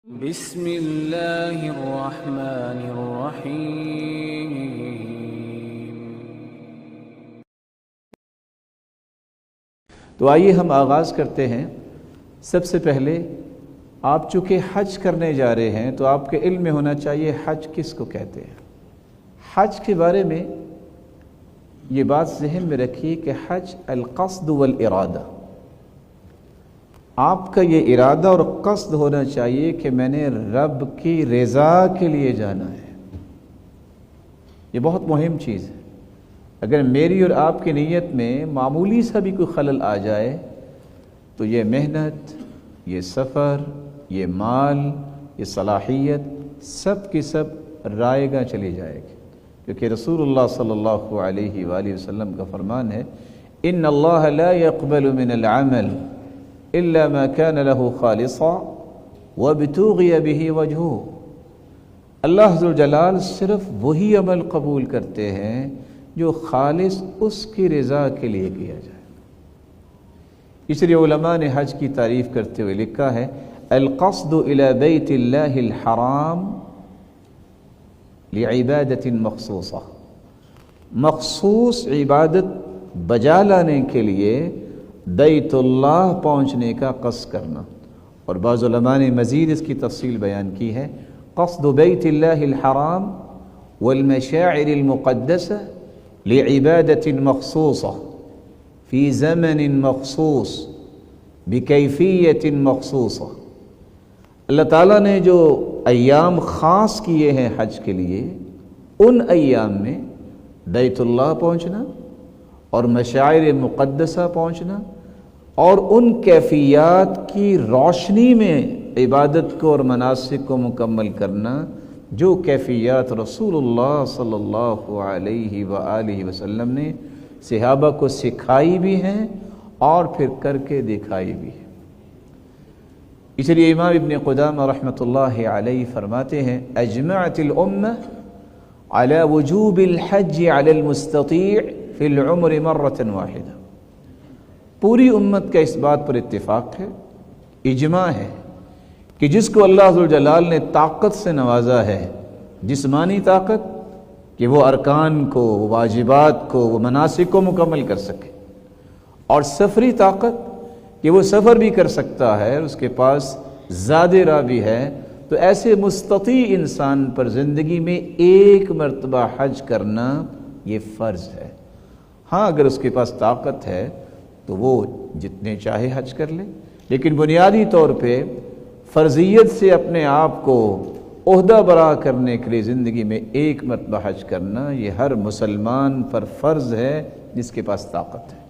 بسم اللہ الرحمن الرحیم۔ تو آئیے ہم آغاز کرتے ہیں۔ سب سے پہلے آپ چونکہ حج کرنے جا رہے ہیں تو آپ کے علم میں ہونا چاہیے حج کس کو کہتے ہیں۔ حج کے بارے میں یہ بات ذہن میں رکھیے کہ حج القصد والارادہ، آپ کا یہ ارادہ اور قصد ہونا چاہیے کہ میں نے رب کی رضا کے لیے جانا ہے۔ یہ بہت مہم چیز ہے۔ اگر میری اور آپ کی نیت میں معمولی سا بھی کوئی خلل آ جائے تو یہ محنت، یہ سفر، یہ مال، یہ صلاحیت سب کی سب رائے گاں چلی جائے گی، کیونکہ رسول اللہ صلی اللہ علیہ وآلہ وسلم کا فرمان ہے ان اللہ لا يقبل من العمل الا ما كان له خالصا وابتغي به وجهه۔ اللہ ذوالجلال صرف وہی عمل قبول کرتے ہیں جو خالص اس کی رضا کے لیے کیا جائے۔ اس لیے علماء نے حج کی تعریف کرتے ہوئے لکھا ہے القصد الى بیت اللہ الحرام لعبادت مخصوصہ، مخصوص عبادت بجا لانے کے لیے بیت اللہ پہنچنے کا قصد کرنا۔ اور بعض علماء نے مزید اس کی تفصیل بیان کی ہے قصد بیت اللہ الحرام والمشاعر المقدسہ لعبادت مخصوصہ فی زمن مخصوص بکیفیت مخصوصہ۔ اللہ تعالیٰ نے جو ایام خاص کیے ہیں حج کے لیے، ان ایام میں بیت اللہ پہنچنا اور مشاعر مقدسہ پہنچنا اور ان کیفیات کی روشنی میں عبادت کو اور مناسک کو مکمل کرنا جو کیفیات رسول اللہ صلی اللہ علیہ وآلہ وسلم نے صحابہ کو سکھائی بھی ہیں اور پھر کر کے دکھائی بھی ہیں۔ اس لیے امام ابن قدامہ رحمۃ اللہ علیہ فرماتے ہیں اجمعت الامہ علی وجوب الحج علی المستطیع فی العمر مرۃ واحدہ۔ پوری امت کا اس بات پر اتفاق ہے، اجماع ہے کہ جس کو اللہ ذوالجلال نے طاقت سے نوازا ہے، جسمانی طاقت کہ وہ ارکان کو، وہ واجبات کو، وہ مناسک کو مکمل کر سکے، اور سفری طاقت کہ وہ سفر بھی کر سکتا ہے، اس کے پاس زاد راہ بھی ہے، تو ایسے مستطیع انسان پر زندگی میں ایک مرتبہ حج کرنا یہ فرض ہے۔ ہاں اگر اس کے پاس طاقت ہے تو وہ جتنے چاہے حج کر لے، لیکن بنیادی طور پہ فرضیت سے اپنے آپ کو عہدہ برا کرنے کے لیے زندگی میں ایک مرتبہ حج کرنا یہ ہر مسلمان پر فرض ہے جس کے پاس طاقت ہے۔